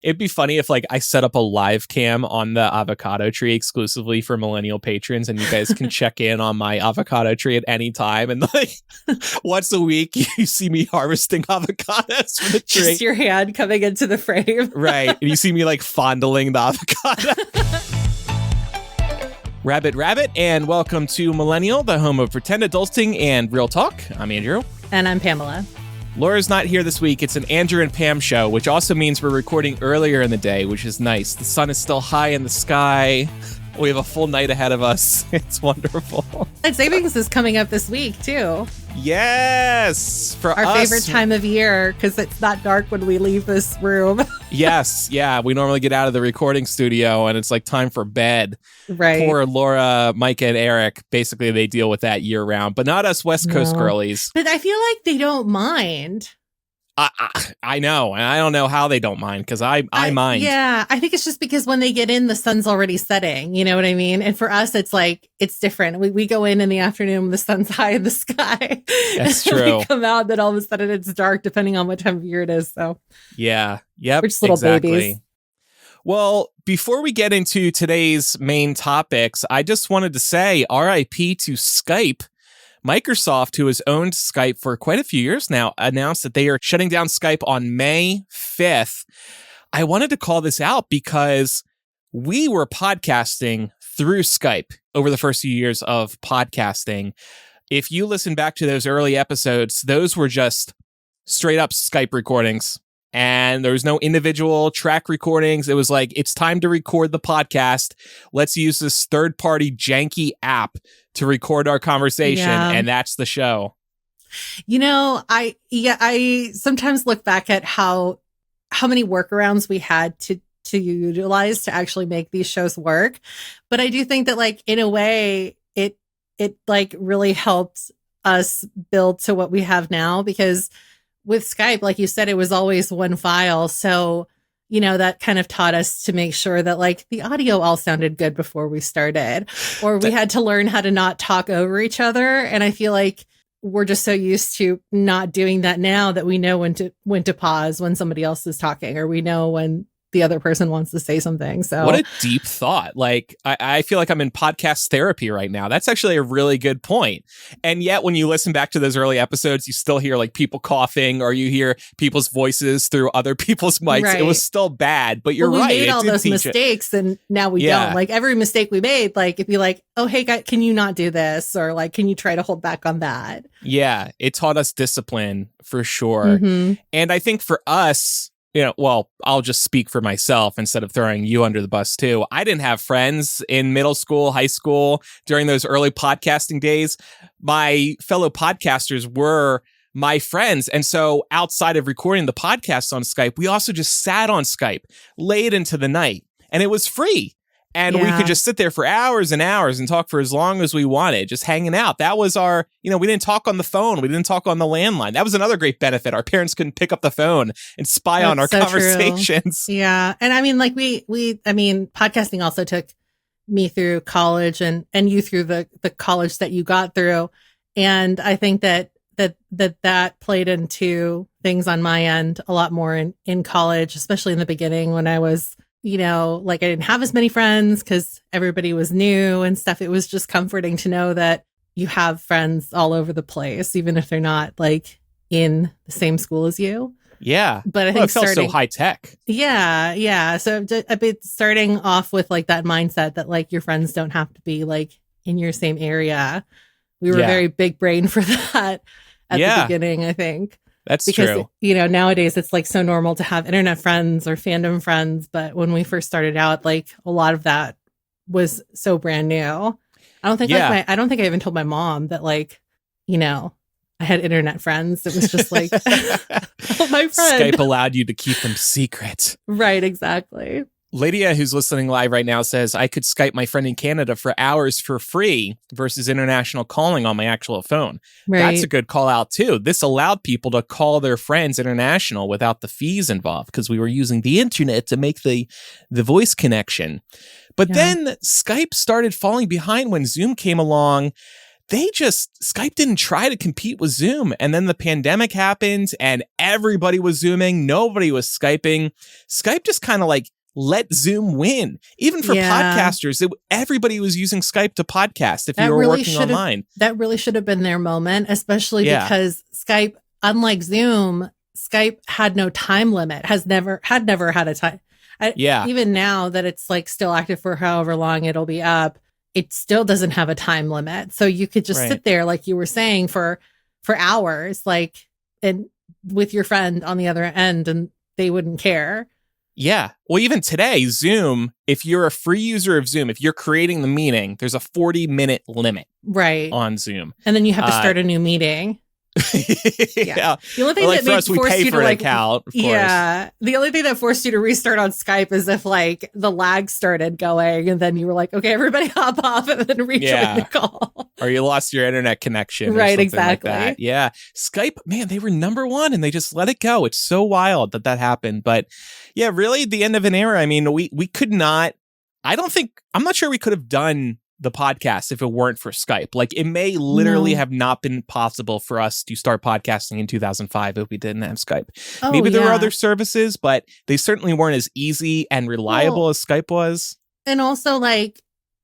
It'd be funny if like I set up a live cam on the avocado tree exclusively for Millennial patrons, and you guys can check in on my avocado tree at any time. And like once a week, you see me harvesting avocados from the tree. Just your hand coming into the frame. Right. And you see me like fondling the avocado. Rabbit, and welcome to Millennial, the home of pretend adulting and real talk. I'm Andrew. And I'm Pamela. Laura's not here this week. It's an Andrew and Pam show, which also means we're recording earlier in the day, which is nice. The sun is still high in the sky. We have a full night ahead of us. It's wonderful. SMHing is coming up this week, too. Yes! For our favorite time of year, because it's not dark when we leave this room. Yes, yeah. We normally get out of the recording studio, and it's like time for bed. Right. Poor Laura, Micah, and Eric, basically they deal with that year-round, but not us West Coast girlies. But I feel like they don't mind. I know, and I don't know how they don't mind, because I mind. Yeah, I think it's just because when they get in, the sun's already setting. You know what I mean? And for us, it's like, it's different. We go in the afternoon, the sun's high in the sky. That's true. We come out, then all of a sudden it's dark, depending on what time of year it is. So yeah, yep, we're just little babies. Well, before we get into today's main topics, I just wanted to say RIP to Skype. Microsoft, who has owned Skype for quite a few years now, announced that they are shutting down Skype on May 5th. I wanted to call this out because we were podcasting through Skype over the first few years of podcasting. If you listen back to those early episodes, those were just straight up Skype recordings. And there was no individual track recordings. It was like, it's time to record the podcast. Let's use this third-party janky app to record our conversation. Yeah. And that's the show. You know, I sometimes look back at how many workarounds we had to utilize to actually make these shows work. But I do think that, like, in a way, it like really helped us build to what we have now, because with Skype, like you said, it was always one file. So, you know, that kind of taught us to make sure that like the audio all sounded good before we started, or we had to learn how to not talk over each other. And I feel like we're just so used to not doing that now that we know when to pause when somebody else is talking, or we know when the other person wants to say something. So what a deep thought. Like, I feel like I'm in podcast therapy right now. That's actually a really good point. And yet when you listen back to those early episodes, you still hear like people coughing, or you hear people's voices through other people's mics. Right. It was still bad, but you're right. We made all those mistakes, and now we don't. Like, every mistake we made, like, it'd be like, oh, hey, guy, can you not do this? Or like, can you try to hold back on that? Yeah, it taught us discipline for sure. Mm-hmm. And I think for us, you know, well, I'll just speak for myself instead of throwing you under the bus too. I didn't have friends in middle school, high school, during those early podcasting days. My fellow podcasters were my friends. And so outside of recording the podcast on Skype, we also just sat on Skype late into the night, and it was free. And we could just sit there for hours and hours and talk for as long as we wanted, just hanging out. That was our, you know, we didn't talk on the phone. We didn't talk on the landline. That was another great benefit. Our parents couldn't pick up the phone and spy on our conversations. True. Yeah. And I mean, like podcasting also took me through college and you through the college that you got through. And I think that played into things on my end a lot more in college, especially in the beginning when I was, you know, like I didn't have as many friends because everybody was new and stuff. It was just comforting to know that you have friends all over the place, even if they're not like in the same school as you. Yeah. But I think it felt so high tech. Yeah. Yeah. So a bit starting off with like that mindset that like your friends don't have to be like in your same area. We were very big brain for that at the beginning, I think. That's because, true. You know, nowadays it's like so normal to have internet friends or fandom friends. But when we first started out, like a lot of that was so brand new. I don't think I don't think I even told my mom that, like, you know, I had internet friends. It was just like, oh, my friend. Skype allowed you to keep them secret. Right. Exactly. Lydia, who's listening live right now, says, I could Skype my friend in Canada for hours for free versus international calling on my actual phone. Right. That's a good call out, too. This allowed people to call their friends international without the fees involved because we were using the internet to make the voice connection. But then Skype started falling behind when Zoom came along. Skype didn't try to compete with Zoom. And then the pandemic happened and everybody was Zooming. Nobody was Skyping. Skype just kind of like let Zoom win. Even for podcasters, everybody was using Skype to podcast if you were working online. That really should have been their moment, especially because Skype, unlike Zoom, Skype had no time limit, had never had a time. Even now that it's like still active for however long it'll be up, it still doesn't have a time limit. So you could just sit there, like you were saying, for hours, like, and with your friend on the other end, and they wouldn't care. Yeah. Well, even today, Zoom, if you're a free user of Zoom, if you're creating the meeting, there's a 40-minute limit on Zoom. And then you have to start a new meeting. Yeah. The only thing that for us, we pay for an account, of course. Yeah. The only thing that forced you to restart on Skype is if like the lag started going and then you were like, okay, everybody hop off and then rejoin the call. Or you lost your internet connection. Right, or exactly. Like that. Yeah. Skype, man, they were number one and they just let it go. It's so wild that happened. But yeah, really the end of an era. I mean, we could not, I'm not sure we could have done the podcast if it weren't for Skype. Like it may literally have not been possible for us to start podcasting in 2005 if we didn't have Skype. Maybe there were other services, but they certainly weren't as easy and reliable as Skype was. And also like,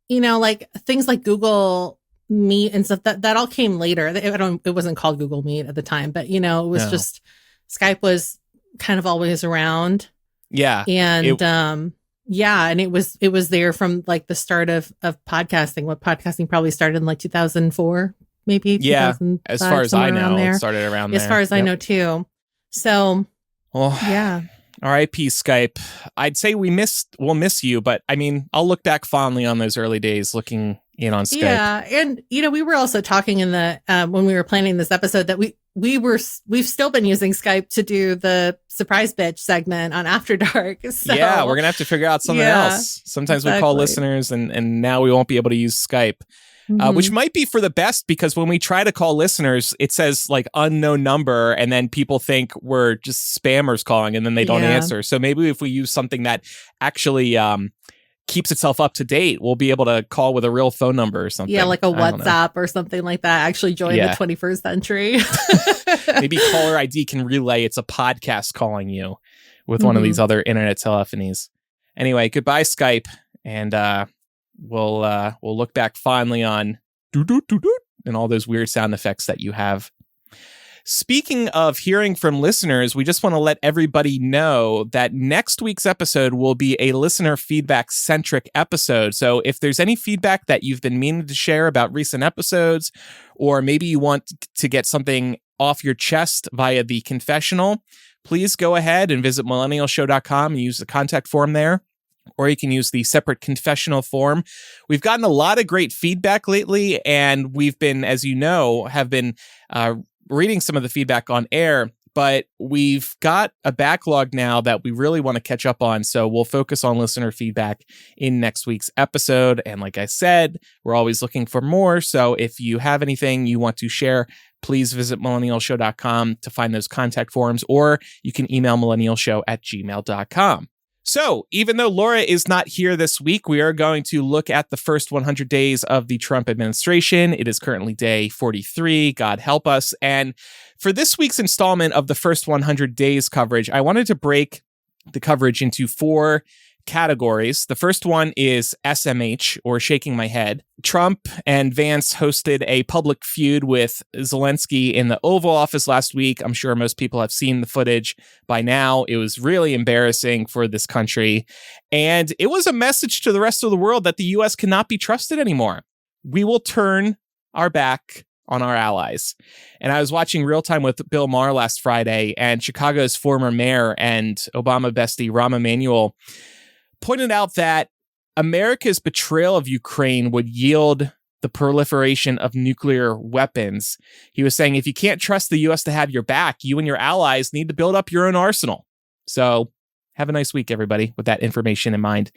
like things like Google Meet and stuff that all came later. It wasn't called Google Meet at the time, but it was just Skype was kind of always around. Yeah. And and it was there from like the start of podcasting. What podcasting probably started in like 2004, maybe. Yeah, as far as I know, it started around there. As far as I know too. So, R.I.P. Skype. I'd say we'll miss you, but I mean, I'll look back fondly on those early days looking in on Skype. Yeah, and we were also talking in the when we were planning this episode that we've still been using Skype to do the surprise bitch segment on After Dark. So, yeah, we're gonna have to figure out something else. Sometimes we call listeners, and now we won't be able to use Skype, which might be for the best because when we try to call listeners, it says like unknown number, and then people think we're just spammers calling, and then they don't answer. So maybe if we use something that actually keeps itself up to date, we'll be able to call with a real phone number or something. Yeah, like a WhatsApp or something like that. Actually join the 21st century. Maybe caller ID can relay it's a podcast calling you with one of these other internet telephonies. Anyway, goodbye Skype, and we'll look back fondly on doo-doo-doo-doo and all those weird sound effects that you have. Speaking of hearing from listeners, we just want to let everybody know that next week's episode will be a listener feedback-centric episode. So if there's any feedback that you've been meaning to share about recent episodes, or maybe you want to get something off your chest via the confessional, please go ahead and visit millennialshow.com and use the contact form there. Or you can use the separate confessional form. We've gotten a lot of great feedback lately, and we've been, as you know, have been reading some of the feedback on air, but we've got a backlog now that we really want to catch up on. So we'll focus on listener feedback in next week's episode. And like I said, we're always looking for more. So if you have anything you want to share, please visit millennialshow.com to find those contact forms, or you can email millennialshow@gmail.com. So, even though Laura is not here this week, we are going to look at the first 100 days of the Trump administration. It is currently day 43, God help us. And for this week's installment of the first 100 days coverage, I wanted to break the coverage into 4 categories. The first one is SMH, or shaking my head. Trump and Vance hosted a public feud with Zelensky in the Oval Office last week. I'm sure most people have seen the footage by now. It was really embarrassing for this country. And it was a message to the rest of the world that the U.S. cannot be trusted anymore. We will turn our back on our allies. And I was watching Real Time with Bill Maher last Friday, and Chicago's former mayor and Obama bestie Rahm Emanuel pointed out that America's betrayal of Ukraine would yield the proliferation of nuclear weapons. He was saying, if you can't trust the U.S. to have your back, you and your allies need to build up your own arsenal. So have a nice week, everybody, with that information in mind.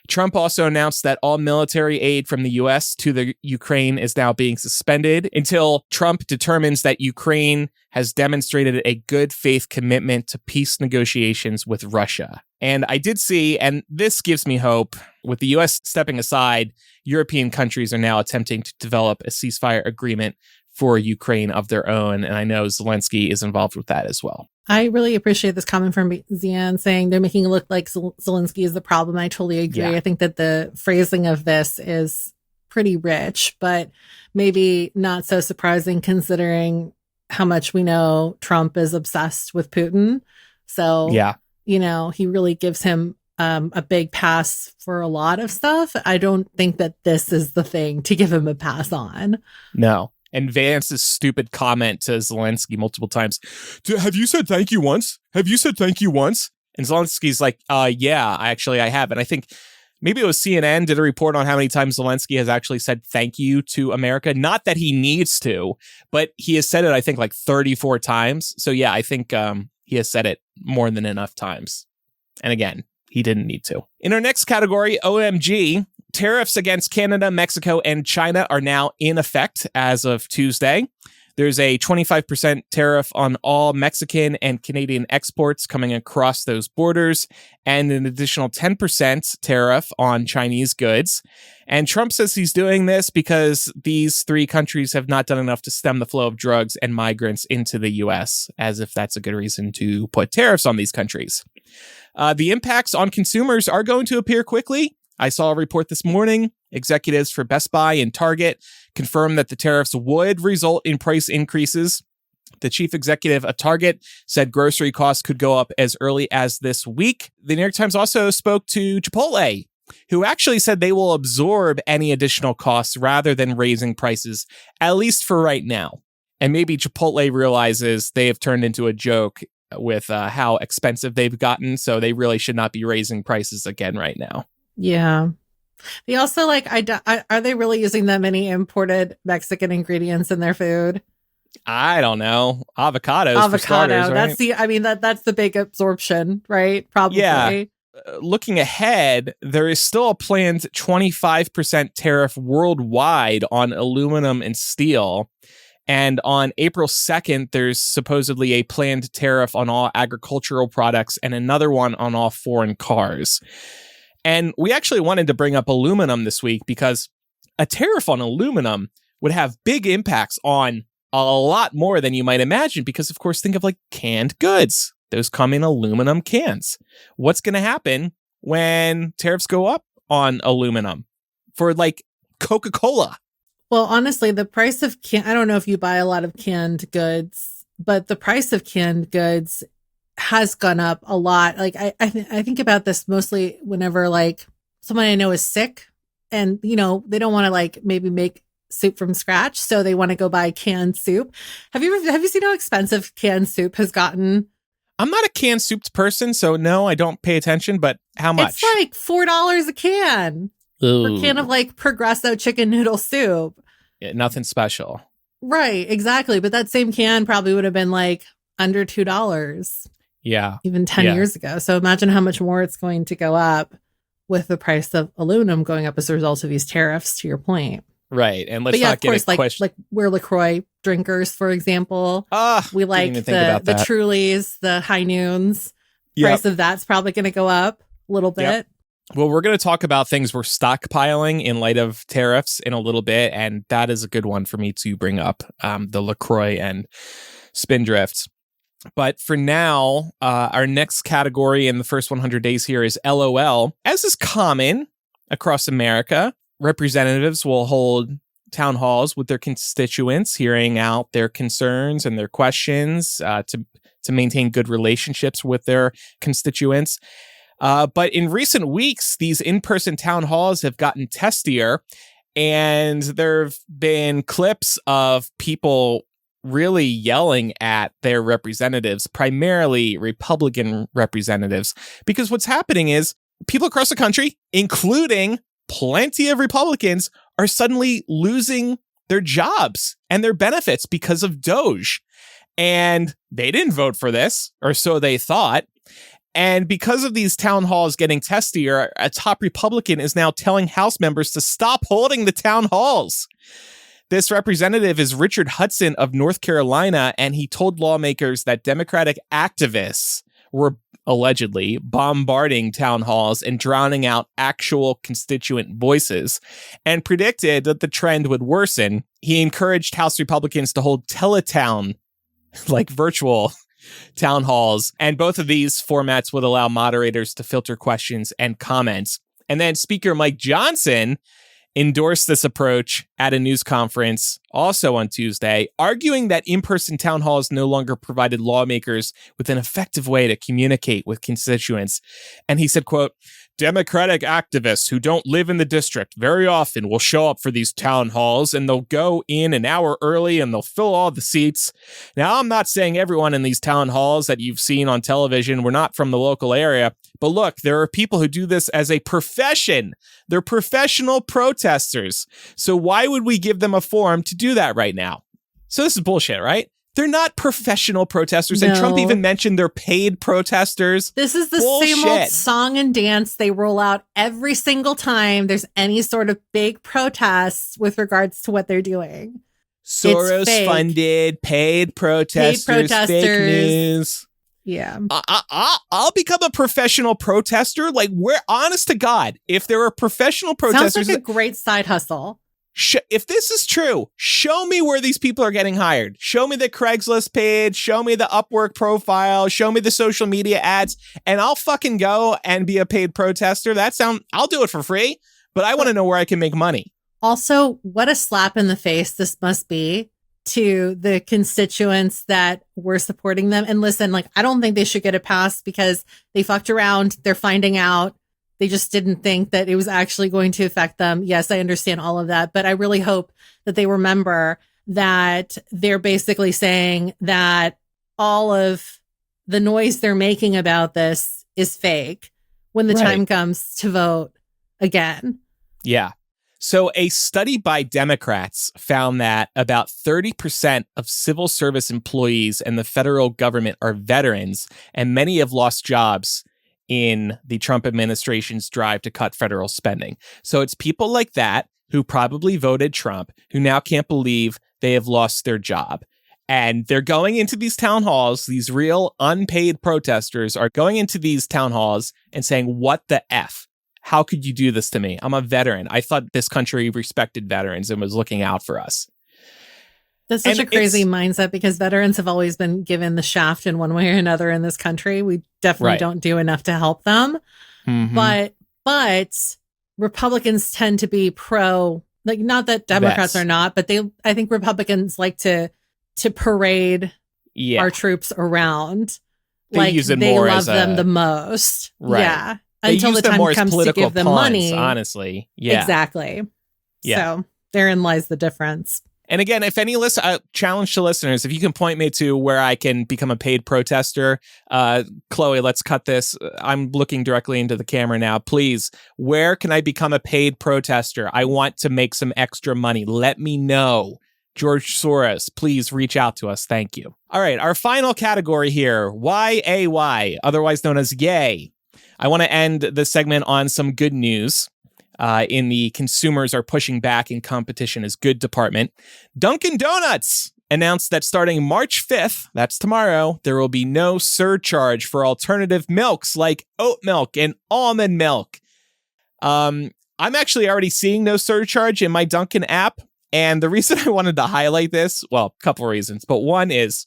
Trump also announced that all military aid from the U.S. to the Ukraine is now being suspended until Trump determines that Ukraine has demonstrated a good faith commitment to peace negotiations with Russia. And I did see, and this gives me hope, with the U.S. stepping aside, European countries are now attempting to develop a ceasefire agreement for Ukraine of their own. And I know Zelensky is involved with that as well. I really appreciate this comment from Zian saying they're making it look like Zelensky is the problem. I totally agree. Yeah. I think that the phrasing of this is pretty rich, but maybe not so surprising considering how much we know Trump is obsessed with Putin. So, yeah, he really gives him a big pass for a lot of stuff. I don't think that this is the thing to give him a pass on. No. And Vance's stupid comment to Zelensky multiple times. Have you said thank you once? Have you said thank you once? And Zelensky's like, yeah, I have. And I think maybe it was CNN did a report on how many times Zelensky has actually said thank you to America. Not that he needs to, but he has said it, I think, like 34 times. So yeah, I think he has said it more than enough times. And again, he didn't need to. In our next category, OMG, tariffs against Canada, Mexico, and China are now in effect as of Tuesday. There's a 25% tariff on all Mexican and Canadian exports coming across those borders, and an additional 10% tariff on Chinese goods. And Trump says he's doing this because these three countries have not done enough to stem the flow of drugs and migrants into the U.S., as if that's a good reason to put tariffs on these countries. The impacts on consumers are going to appear quickly. I saw a report this morning. Executives for Best Buy and Target confirmed that the tariffs would result in price increases. The chief executive at Target said grocery costs could go up as early as this week. The New York Times also spoke to Chipotle, who actually said they will absorb any additional costs rather than raising prices, at least for right now. And maybe Chipotle realizes they have turned into a joke with how expensive they've gotten, so they really should not be raising prices again right now. Yeah. They also are they really using that many imported Mexican ingredients in their food? I don't know. Avocados for starters, right? That's the big absorption, right? Probably. Yeah. Looking ahead, there is still a planned 25% tariff worldwide on aluminum and steel. And on April 2nd, there's supposedly a planned tariff on all agricultural products and another one on all foreign cars. And we actually wanted to bring up aluminum this week because a tariff on aluminum would have big impacts on a lot more than you might imagine. Because, of course, think of like canned goods. Those come in aluminum cans. What's going to happen when tariffs go up on aluminum for like Coca-Cola? Well, honestly, the price of I don't know if you buy a lot of canned goods, but the price of canned goods has gone up a lot. Like I think about this mostly whenever like someone I know is sick and, they don't want to like maybe make soup from scratch. So they want to go buy canned soup. Have you seen how expensive canned soup has gotten? I'm not a canned soup person, so no, I don't pay attention, but how much? It's like $4 a can. Ooh. For a can of like Progresso chicken noodle soup. Yeah, nothing special. Right, exactly. But that same can probably would have been like under $2. Yeah. Even 10 years ago. So imagine how much more it's going to go up with the price of aluminum going up as a result of these tariffs, to your point. Right. And let's not get a question. Like we're LaCroix drinkers, for example. We like the Trulies, the High Noons. Price of that's probably going to go up a little bit. Yep. Well, we're going to talk about things we're stockpiling in light of tariffs in a little bit, and that is a good one for me to bring up, the LaCroix and Spindrift. But for now, our next category in the first 100 days here is LOL. As is common across America, representatives will hold town halls with their constituents, hearing out their concerns and their questions to maintain good relationships with their constituents. But in recent weeks, these in-person town halls have gotten testier, and there have been clips of people really yelling at their representatives, primarily Republican representatives, because what's happening is people across the country, including plenty of Republicans, are suddenly losing their jobs and their benefits because of Doge. And they didn't vote for this, or so they thought. And because of these town halls getting testier, a top Republican is now telling House members to stop holding the town halls. This representative is Richard Hudson of North Carolina, and he told lawmakers that Democratic activists were allegedly, bombarding town halls and drowning out actual constituent voices, and predicted that the trend would worsen. He encouraged House Republicans to hold teletown, like virtual town halls, and both of these formats would allow moderators to filter questions and comments. And then Speaker Mike Johnson endorsed this approach at a news conference also on Tuesday, arguing that in-person town halls no longer provided lawmakers with an effective way to communicate with constituents. And he said, quote, Democratic activists who don't live in the district very often will show up for these town halls and they'll go in an hour early and they'll fill all the seats. Now, I'm not saying everyone in these town halls that you've seen on television were not from the local area, but look, there are people who do this as a profession. They're professional protesters. So why would we give them a forum to do that right now? So this is bullshit, right? They're not professional protesters. No. And Trump even mentioned they're paid protesters. This is the same old song and dance they roll out every single time there's any sort of big protests with regards to what they're doing. Soros-funded, paid protesters, fake news. Yeah. I'll become a professional protester. Like, we're honest to God, if there are professional protesters. Sounds like a great side hustle. If this is true, show me where these people are getting hired. Show me the Craigslist page. Show me the Upwork profile. Show me the social media ads. And I'll fucking go and be a paid protester. I'll do it for free, but I want to know where I can make money. Also, what a slap in the face this must be to the constituents that were supporting them. And listen, like, I don't think they should get a pass because they fucked around. They're finding out. They just didn't think that it was actually going to affect them. Yes, I understand all of that, but I really hope that they remember that they're basically saying that all of the noise they're making about this is fake when the time comes to vote again. Yeah. So a study by Democrats found that about 30% of civil service employees in the federal government are veterans, and many have lost jobs in the Trump administration's drive to cut federal spending. So it's people like that who probably voted Trump who now can't believe they have lost their job. And they're going into these town halls. These real unpaid protesters are going into these town halls and saying, what the F? How could you do this to me? I'm a veteran. I thought this country respected veterans and was looking out for us. That's such a crazy mindset because veterans have always been given the shaft in one way or another in this country. We definitely don't do enough to help them. Mm-hmm. But Republicans tend to be pro, like, not that Democrats are not, but I think Republicans like to parade our troops around. They use it more love them the most. Right. Yeah. Until the time comes to give them money. Honestly. Yeah. Exactly. Yeah. So therein lies the difference. And again, if any challenge to listeners, if you can point me to where I can become a paid protester, Chloe, let's cut this. I'm looking directly into the camera now. Please, where can I become a paid protester? I want to make some extra money. Let me know. George Soros, please reach out to us. Thank you. All right, our final category here, YAY, otherwise known as Yay. I want to end the segment on some good news. In the consumers are pushing back in competition is good department. Dunkin' Donuts announced that starting March 5th, that's tomorrow, there will be no surcharge for alternative milks like oat milk and almond milk. I'm actually already seeing no surcharge in my Dunkin' app. And the reason I wanted to highlight this, well, a couple of reasons, but one is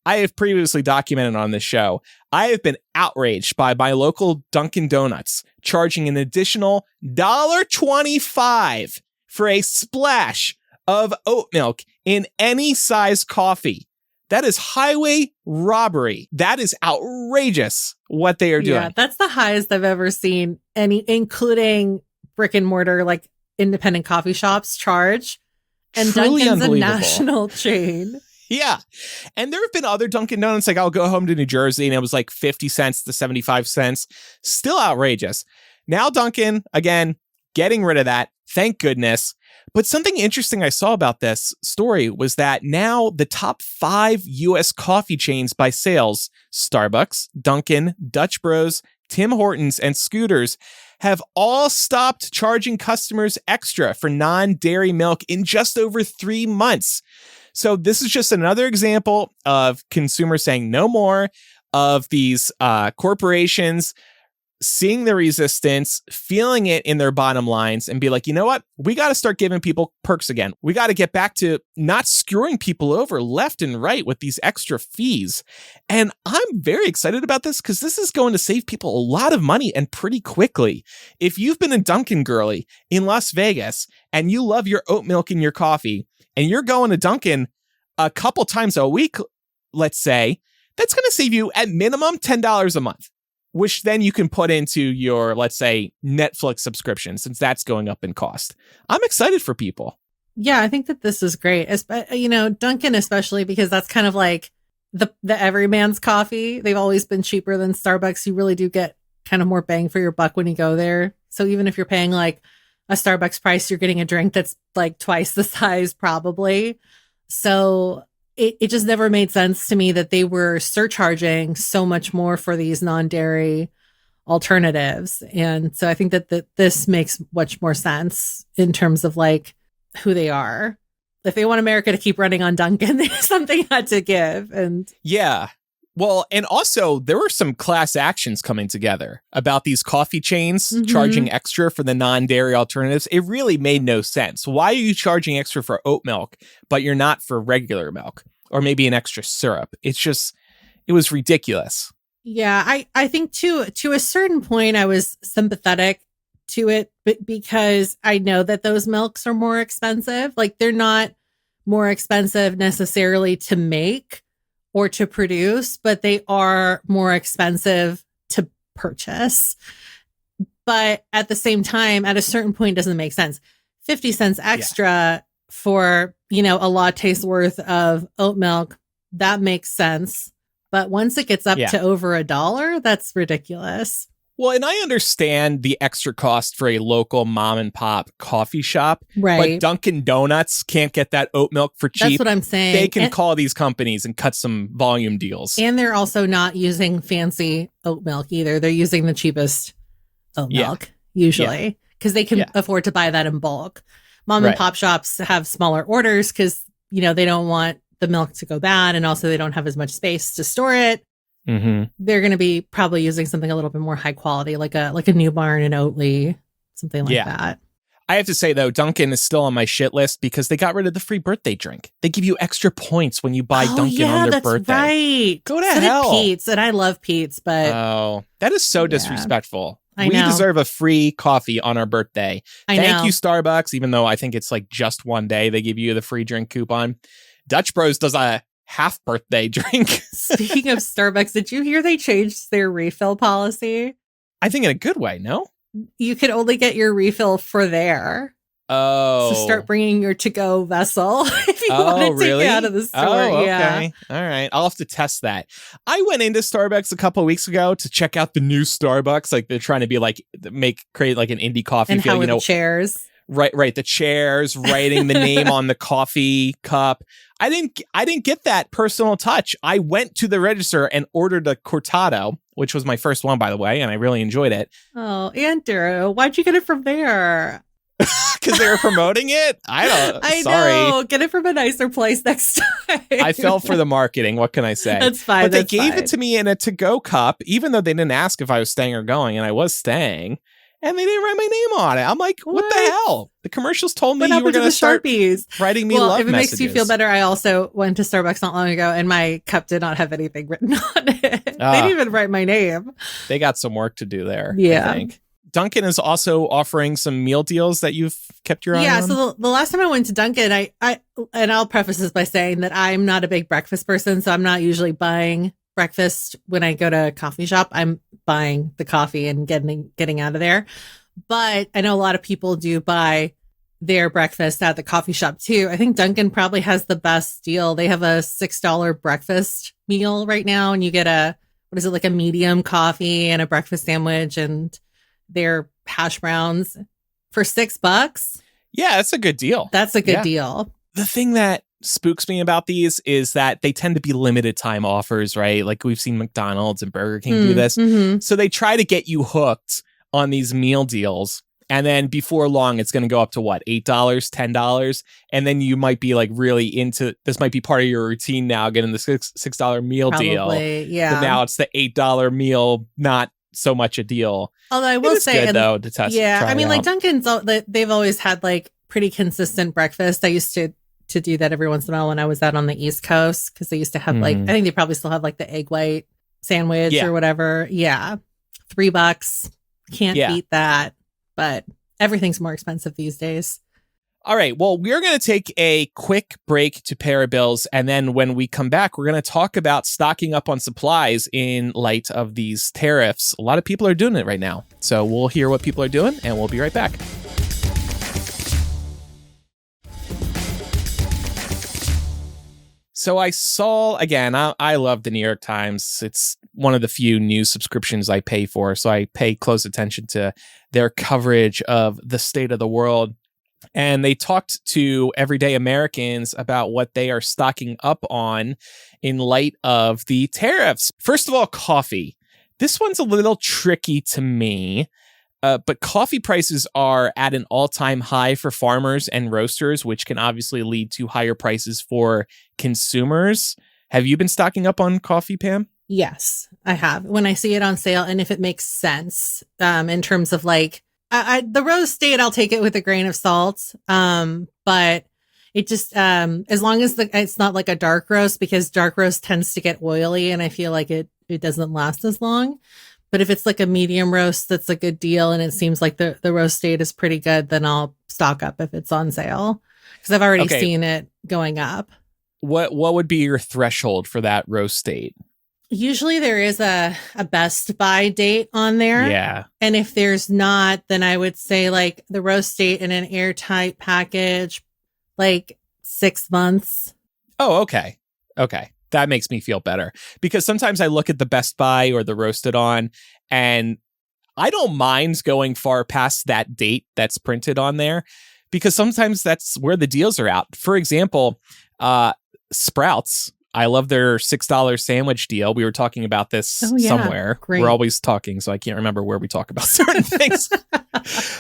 I have previously documented on this show, I have been outraged by my local Dunkin' Donuts charging an additional $1.25 for a splash of oat milk in any size coffee. That is highway robbery. That is outrageous what they are doing. Yeah, that's the highest I've ever seen, including brick and mortar, like independent coffee shops charge. And Truly Dunkin's a national chain. Yeah. And there have been other Dunkin' Donuts, like I'll go home to New Jersey and it was like 50 cents to 75 cents. Still outrageous. Now Dunkin', again, getting rid of that. Thank goodness. But something interesting I saw about this story was that now the top 5 U.S. coffee chains by sales, Starbucks, Dunkin', Dutch Bros, Tim Hortons, and Scooters, have all stopped charging customers extra for non-dairy milk in just over 3 months. So this is just another example of consumers saying no more. of these corporations seeing the resistance, feeling it in their bottom lines, and be like, you know what? We got to start giving people perks again. We got to get back to not screwing people over left and right with these extra fees. And I'm very excited about this because this is going to save people a lot of money and pretty quickly. If you've been a Dunkin' girly in Las Vegas and you love your oat milk in your coffee and you're going to Dunkin' a couple times a week, let's say, that's going to save you at minimum $10 a month, which then you can put into your, let's say, Netflix subscription, since that's going up in cost. I'm excited for people. Yeah, I think that this is great. Dunkin' especially, because that's kind of like the everyman's coffee. They've always been cheaper than Starbucks. You really do get kind of more bang for your buck when you go there. So even if you're paying like a Starbucks price, you're getting a drink that's like twice the size probably. So it just never made sense to me that they were surcharging so much more for these non-dairy alternatives. And so I think that this makes much more sense in terms of like who they are. If they want America to keep running on Dunkin', something had to give. And yeah. Well, and also there were some class actions coming together about these coffee chains charging extra for the non-dairy alternatives. It really made no sense. Why are you charging extra for oat milk, but you're not for regular milk or maybe an extra syrup? It was ridiculous. Yeah, I think to a certain point, I was sympathetic to it, but because I know that those milks are more expensive. Like they're not more expensive necessarily to make or to produce, but they are more expensive to purchase. But at the same time, at a certain point, it doesn't make sense. 50 cents extra for, a latte's worth of oat milk, that makes sense. But once it gets up to over $1, that's ridiculous. Well, and I understand the extra cost for a local mom and pop coffee shop, right? But Dunkin' Donuts can't get that oat milk for cheap. That's what I'm saying. They can call these companies and cut some volume deals. And they're also not using fancy oat milk either. They're using the cheapest oat milk usually because they can afford to buy that in bulk. Mom and pop shops have smaller orders because, they don't want the milk to go bad, and also they don't have as much space to store it. They're going to be probably using something a little bit more high quality, like a New Barn and Oatly, something like that. I have to say, though, Dunkin' is still on my shit list because they got rid of the free birthday drink. They give you extra points when you buy Dunkin' on their birthday. Right. Go to hell. Pete's, and I love Pete's, but that is so disrespectful. We deserve a free coffee on our birthday. Thank you, Starbucks, even though I think it's like just one day they give you the free drink coupon. Dutch Bros does a half birthday drink. Speaking of Starbucks, did you hear they changed their refill policy? I think in a good way, no? You could only get your refill for there. Oh. So start bringing your to-go vessel if you want to take it out of the store. Oh, okay. Yeah. All right. I'll have to test that. I went into Starbucks a couple of weeks ago to check out the new Starbucks. Like they're trying to be like, create like an indie coffee and feel, how are the chairs? Right. The chairs, writing the name on the coffee cup. I didn't get that personal touch. I went to the register and ordered a cortado, which was my first one, by the way, and I really enjoyed it. Oh, Andrew, why'd you get it from there? Because they were promoting it? I know. Get it from a nicer place next time. I fell for the marketing. What can I say? That's fine. But they gave it to me in a to-go cup, even though they didn't ask if I was staying or going, and I was staying. And they didn't write my name on it. I'm like, what the hell? The commercials told me you were going to start writing me love messages. If it makes you feel better, I also went to Starbucks not long ago, and my cup did not have anything written on it. They didn't even write my name. They got some work to do there, yeah. I think. Dunkin' is also offering some meal deals that you've kept your eye on. Yeah, so the last time I went to Dunkin', and I'll preface this by saying that I'm not a big breakfast person, so I'm not usually buying breakfast when I go to a coffee shop. I'm buying the coffee and getting out of there. But I know a lot of people do buy their breakfast at the coffee shop too. I think Dunkin' probably has the best deal. They have a $6 breakfast meal right now, and you get like a medium coffee and a breakfast sandwich and their hash browns for $6. Yeah, that's a good deal. That's a good deal. The thing that spooks me about these is that they tend to be limited time offers, right? Like we've seen McDonald's and Burger King do this. So they try to get you hooked on these meal deals. And then before long, it's going to go up to what, $8, $10. And then you might be like really into, this might be part of your routine now, getting the $6 meal deal. Yeah. But now it's the $8 meal, not so much a deal. Although I will say, good, though, to test. Yeah. I mean, like Dunkin's, they've always had like pretty consistent breakfast. I used to do that every once in a while when I was out on the East Coast, because they used to have like, I think they probably still have like the egg white sandwich or whatever. Yeah. $3. Can't beat that. But everything's more expensive these days. All right. Well, we're going to take a quick break to pay our bills. And then when we come back, we're going to talk about stocking up on supplies in light of these tariffs. A lot of people are doing it right now. So we'll hear what people are doing, and we'll be right back. So I saw, again, I love the New York Times. It's one of the few news subscriptions I pay for. So I pay close attention to their coverage of the state of the world. And they talked to everyday Americans about what they are stocking up on in light of the tariffs. First of all, coffee. This one's a little tricky to me. But coffee prices are at an all-time high for farmers and roasters, which can obviously lead to higher prices for consumers. Have you been stocking up on coffee, Pam? Yes, I have. When I see it on sale, and if it makes sense, in terms of like the roast date, I'll take it with a grain of salt. But it just as long as it's not like a dark roast, because dark roast tends to get oily, and I feel like it doesn't last as long. But if it's like a medium roast that's a good deal, and it seems like the roast date is pretty good, then I'll stock up if it's on sale, because I've already seen it going up. What would be your threshold for that roast date? Usually there is a best buy date on there. Yeah. And if there's not, then I would say like the roast date in an airtight package, like 6 months. Oh, okay. Okay. That makes me feel better, because sometimes I look at the Best Buy or the Roasted On, and I don't mind going far past that date that's printed on there, because sometimes that's where the deals are out. For example, Sprouts. I love their $6 sandwich deal. We were talking about this somewhere. Great. We're always talking, so I can't remember where we talk about certain things.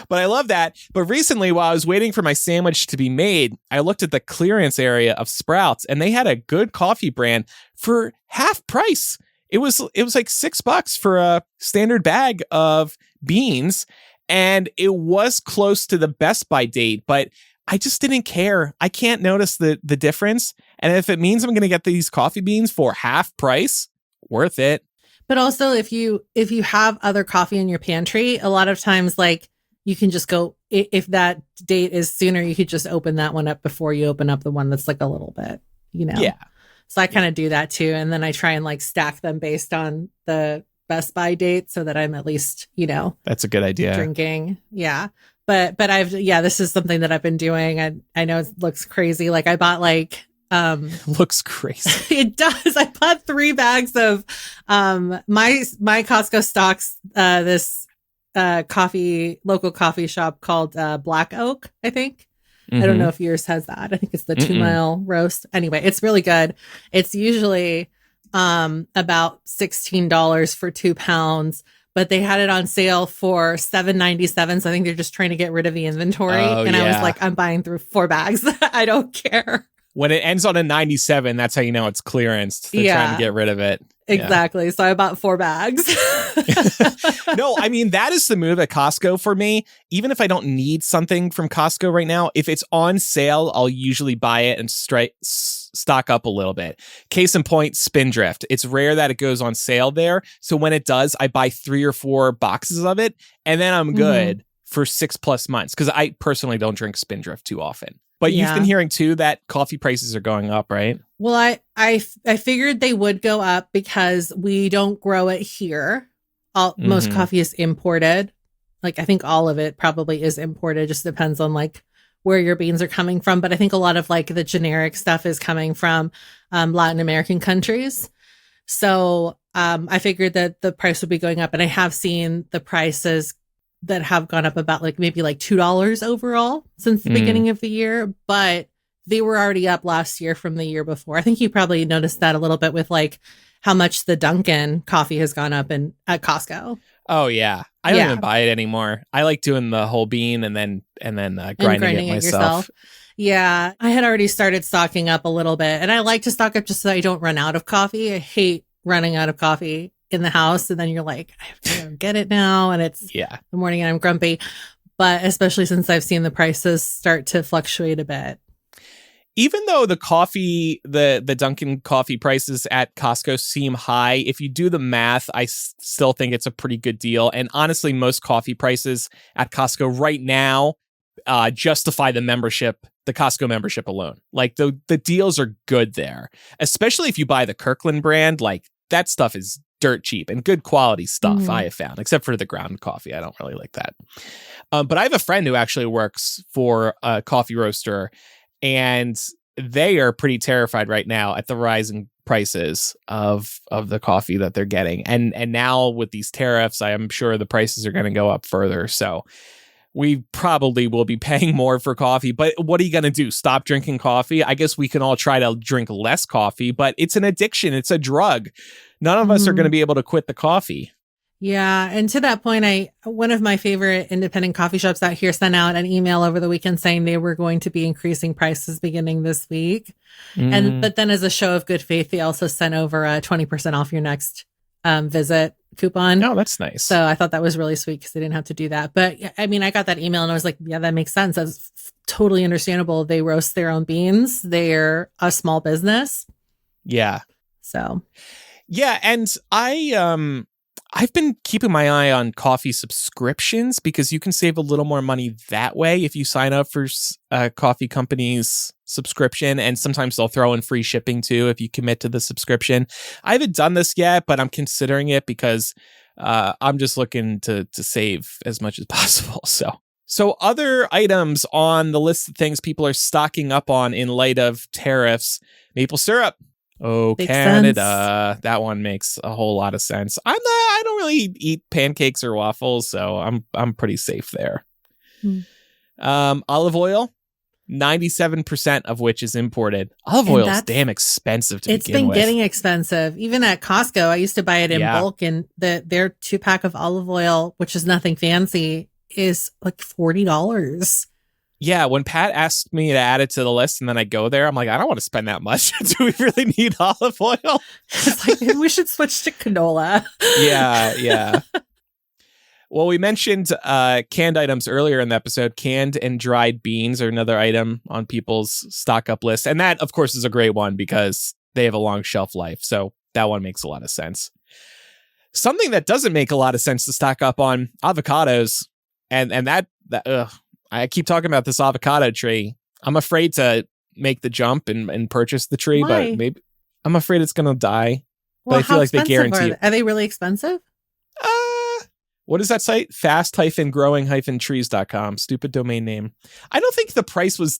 But I love that. But recently, while I was waiting for my sandwich to be made, I looked at the clearance area of Sprouts, and they had a good coffee brand for half price. It was like $6 for a standard bag of beans, and it was close to the Best Buy date, but I just didn't care. I can't notice the difference. And if it means I'm going to get these coffee beans for half price, worth it. But also, if you have other coffee in your pantry, a lot of times, like, you can just go, if that date is sooner, you could just open that one up before you open up the one that's like a little bit, Yeah. So I kind of do that too. And then I try and like stack them based on the Best Buy date, so that I'm at least, That's a good idea. Drinking. Yeah. But this is something that I've been doing. I know it looks crazy. Like I bought like, looks crazy. It does. I bought 3 bags of, my Costco stocks, this, local coffee shop called, Black Oak, I think. I don't know if yours has that. I think it's the 2 Mile roast. Anyway, it's really good. It's usually, about $16 for 2 pounds. But they had it on sale for $7.97. So I think they're just trying to get rid of the inventory. I was like, I'm buying through 4 bags. I don't care. When it ends on a 97, that's how you know it's clearance. They're trying to get rid of it. Exactly. Yeah. So I bought 4 bags. No, I mean, that is the move at Costco for me. Even if I don't need something from Costco right now, if it's on sale, I'll usually buy it and stock up a little bit. Case in point, Spindrift. It's rare that it goes on sale there. So when it does, I buy 3 or 4 boxes of it, and then I'm good for 6+ months, because I personally don't drink Spindrift too often. But you've been hearing too that coffee prices are going up, right? Well, I figured they would go up because we don't grow it here. Most coffee is imported. Like, I think all of it probably is imported. Just depends on like where your beans are coming from. But I think a lot of like the generic stuff is coming from Latin American countries. So I figured that the price would be going up, and I have seen the prices that have gone up about like maybe like $2 overall since the beginning of the year, but they were already up last year from the year before. I think you probably noticed that a little bit with like how much the Dunkin coffee has gone up at Costco. Oh yeah. I don't even buy it anymore. I like doing the whole bean and then grinding it myself. Yeah. I had already started stocking up a little bit, and I like to stock up just so I don't run out of coffee. I hate running out of coffee in the house, and then you're like, I have to go get it now, and it's the morning and I'm grumpy. But especially since I've seen the prices start to fluctuate a bit. Even though the coffee, the Dunkin' coffee prices at Costco seem high, if you do the math, I still think it's a pretty good deal. And honestly, most coffee prices at Costco right now justify the Costco membership alone. Like the deals are good there, especially if you buy the Kirkland brand. Like that stuff is dirt cheap and good quality stuff, I have found, except for the ground coffee. I don't really like that. But I have a friend who actually works for a coffee roaster, and they are pretty terrified right now at the rising prices of the coffee that they're getting. And now with these tariffs, I am sure the prices are going to go up further. So we probably will be paying more for coffee. But what are you going to do? Stop drinking coffee? I guess we can all try to drink less coffee, but it's an addiction. It's a drug. None of us are going to be able to quit the coffee. Yeah. And to that point, one of my favorite independent coffee shops out here sent out an email over the weekend saying they were going to be increasing prices beginning this week. But then as a show of good faith, they also sent over a 20% off your next visit coupon. Oh, that's nice. So I thought that was really sweet because they didn't have to do that. But I mean, I got that email and I was like, yeah, that makes sense. That's totally understandable. They roast their own beans. They're a small business. Yeah. So. Yeah. And I've been keeping my eye on coffee subscriptions because you can save a little more money that way if you sign up for a coffee company's subscription. And sometimes they'll throw in free shipping too if you commit to the subscription. I haven't done this yet, but I'm considering it because I'm just looking to save as much as possible. So other items on the list of things people are stocking up on in light of tariffs: maple syrup. Oh, Makes Canada. sense. That one makes a whole lot of sense. I don't really eat pancakes or waffles, so I'm pretty safe there. Olive oil, 97% of which is imported. Olive oil is damn expensive to begin with. It's been getting expensive. Even at Costco, I used to buy it in bulk, and their 2-pack of olive oil, which is nothing fancy, is like $40. Yeah, when Pat asked me to add it to the list and then I go there, I'm like, I don't want to spend that much. Do we really need olive oil? It's like, maybe we should switch to canola. Yeah. Well, we mentioned canned items earlier in the episode. Canned and dried beans are another item on people's stock up list. And that, of course, is a great one because they have a long shelf life. So that one makes a lot of sense. Something that doesn't make a lot of sense to stock up on: avocados. And that I keep talking about this avocado tree. I'm afraid to make the jump and purchase the tree. Why? But maybe I'm afraid it's going to die. Well, but I feel like they guarantee. Are they really expensive? What is that site? fast-growing-trees.com. Stupid domain name. I don't think the price was.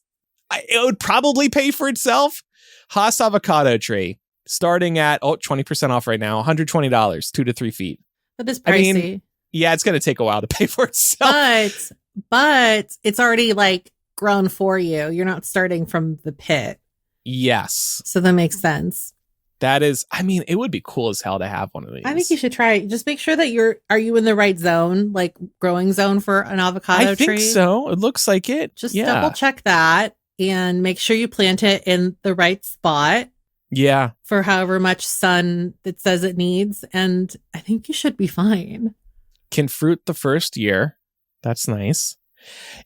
It would probably pay for itself. Haas avocado tree starting at 20% off right now. $120, 2 to 3 feet. That is pricey. I mean, yeah, it's going to take a while to pay for itself. But it's already like grown for you. You're not starting from the pit. Yes. So that makes sense. That is, I mean, it would be cool as hell to have one of these. I think you should try it. Just make sure that are you in the right zone, like growing zone for an avocado tree? I think so. It looks like it. Just double check that and make sure you plant it in the right spot. Yeah. For however much sun it says it needs. And I think you should be fine. Can fruit the first year. That's nice.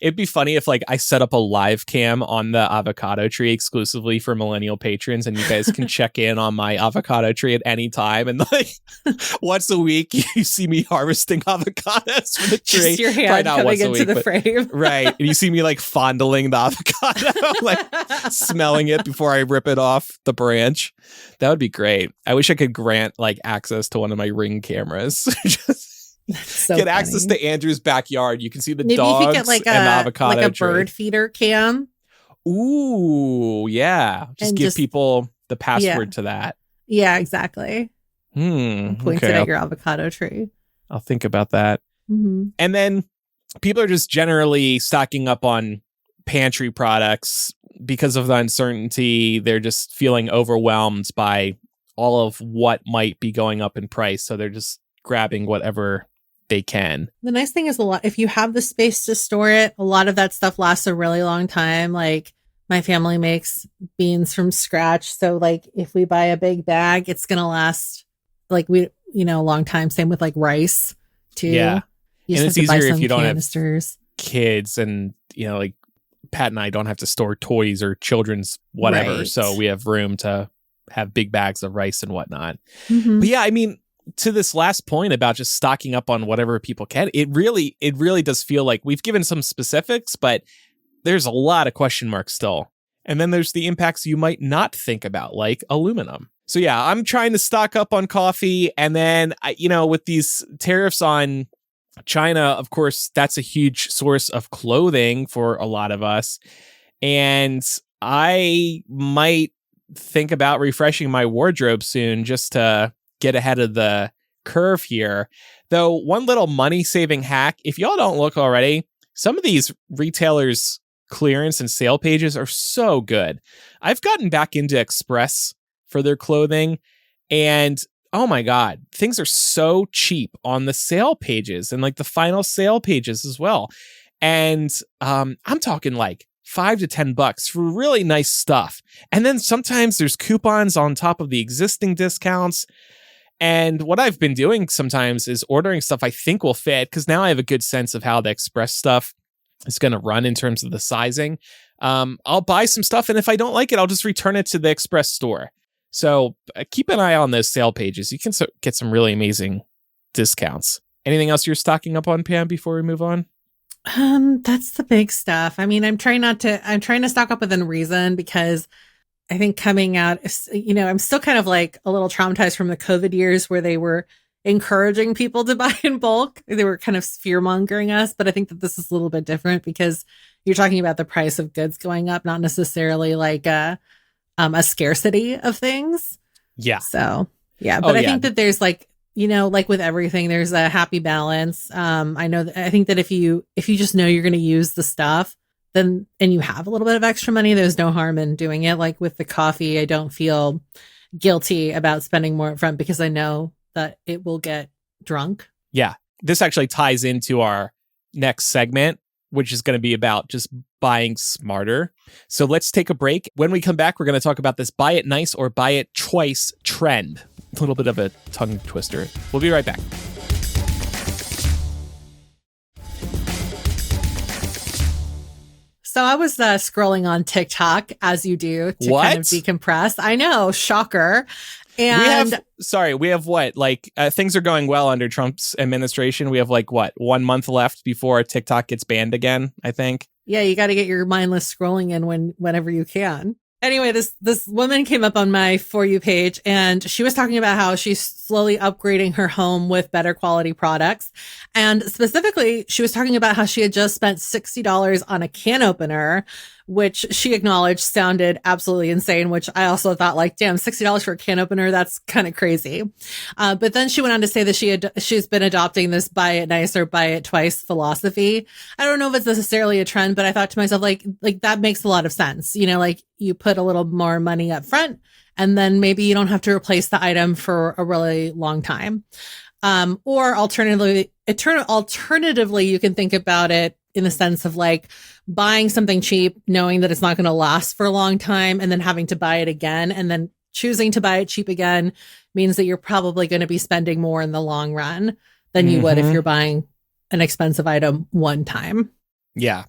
It'd be funny if like I set up a live cam on the avocado tree exclusively for Millennial patrons, and you guys can check in on my avocado tree at any time. And like once a week, you see me harvesting avocados from the tree. Just your hand coming into the frame. Right. And you see me like fondling the avocado, like smelling it before I rip it off the branch. That would be great. I wish I could grant like access to one of my Ring cameras. Just so get funny. access to Andrew's backyard. You can see the Maybe dogs you could get like and the avocado like a tree. bird feeder cam. Ooh, yeah. Just give people the password to that. Yeah, exactly. Point it at your avocado tree. I'll think about that. Mm-hmm. And then people are just generally stocking up on pantry products because of the uncertainty. They're just feeling overwhelmed by all of what might be going up in price. So they're just grabbing whatever they can. The nice thing is if you have the space to store it, a lot of that stuff lasts a really long time. Like my family makes beans from scratch. So like if we buy a big bag, it's going to last like a long time. Same with like rice too. Yeah. You and just it's have to easier buy if you don't canisters. have kids and, like Pat and I don't have to store toys or children's whatever. Right. So we have room to have big bags of rice and whatnot. Mm-hmm. But yeah, I mean, to this last point about just stocking up on whatever people can, it really does feel like we've given some specifics, but there's a lot of question marks still. And then there's the impacts you might not think about, like aluminum. So yeah, I'm trying to stock up on coffee. And then, with these tariffs on China, of course, that's a huge source of clothing for a lot of us. And I might think about refreshing my wardrobe soon just to get ahead of the curve here. Though one little money-saving hack, if y'all don't look already, some of these retailers' clearance and sale pages are so good. I've gotten back into Express for their clothing, and oh my God, things are so cheap on the sale pages and like the final sale pages as well. And I'm talking like $5 to $10 for really nice stuff. And then sometimes there's coupons on top of the existing discounts. And what I've been doing sometimes is ordering stuff I think will fit, because now I have a good sense of how the Express stuff is going to run in terms of the sizing. I'll buy some stuff, and if I don't like it, I'll just return it to the Express store. So keep an eye on those sale pages. You can get some really amazing discounts. Anything else you're stocking up on, Pam, before we move on? That's the big stuff. I mean, I'm trying to stock up within reason, because I think coming out, I'm still kind of like a little traumatized from the COVID years where they were encouraging people to buy in bulk. They were kind of fear mongering us, but I think that this is a little bit different because you're talking about the price of goods going up, not necessarily like a scarcity of things. Yeah. So yeah, but I think that there's like with everything, there's a happy balance. I think that if you just know you're going to use the stuff, then, and you have a little bit of extra money, there's no harm in doing it. Like with the coffee, I don't feel guilty about spending more up front because I know that it will get drunk. Yeah. This actually ties into our next segment, which is going to be about just buying smarter. So let's take a break. When we come back, we're going to talk about this buy it nice or buy it twice trend. A little bit of a tongue twister. We'll be right back. So I was scrolling on TikTok, as you do, to kind of decompress. I know, shocker. And we have what? Like things are going well under Trump's administration. We have like what? 1 month left before TikTok gets banned again, I think. Yeah, you got to get your mindless scrolling in whenever you can. Anyway, this woman came up on my For You page, and she was talking about how she's slowly upgrading her home with better quality products. And specifically, she was talking about how she had just spent $60 on a can opener, which she acknowledged sounded absolutely insane, which I also thought like, damn, $60 for a can opener, that's kind of crazy. But then she went on to say that she's been adopting this buy it nice or buy it twice philosophy. I don't know if it's necessarily a trend, but I thought to myself, like that makes a lot of sense. Like you put a little more money up front, and then maybe you don't have to replace the item for a really long time. Or alternatively, you can think about it in the sense of like buying something cheap, knowing that it's not going to last for a long time, and then having to buy it again, and then choosing to buy it cheap again means that you're probably going to be spending more in the long run than you would if you're buying an expensive item one time. Yeah.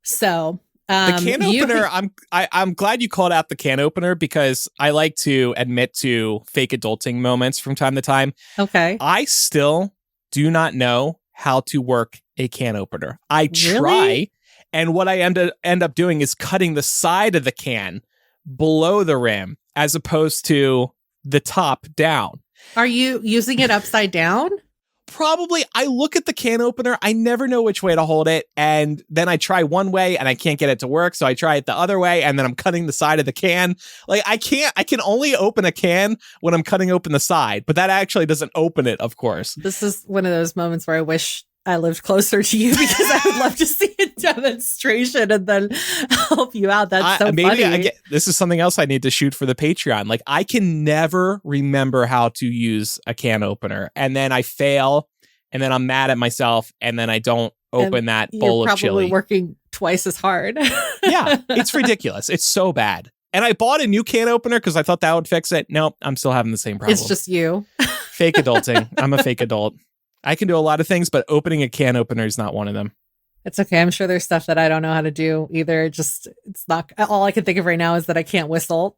So the can opener, I'm glad you called out the can opener, because I like to admit to fake adulting moments from time to time. Okay. I still do not know how to work a can opener. I try, Really? and what I end up doing is cutting the side of the can below the rim as opposed to the top down. Are you using it upside down? Probably. I look at the can opener. I never know which way to hold it. And then I try one way and I can't get it to work. So I try it the other way, and then I'm cutting the side of the can. Like I can only open a can when I'm cutting open the side, but that actually doesn't open it, of course. This is one of those moments where I wish I lived closer to you, because I would love to see a demonstration and then help you out. That's so funny. This is something else I need to shoot for the Patreon. Like I can never remember how to use a can opener, and then I fail, and then I'm mad at myself, and then I don't open that bowl of chili. You're probably working twice as hard. Yeah, it's ridiculous. It's so bad. And I bought a new can opener because I thought that would fix it. Nope, I'm still having the same problem. It's just you. Fake adulting. I'm a fake adult. I can do a lot of things, but opening a can opener is not one of them. It's okay. I'm sure there's stuff that I don't know how to do either. Just, it's not, all I can think of right now is that I can't whistle.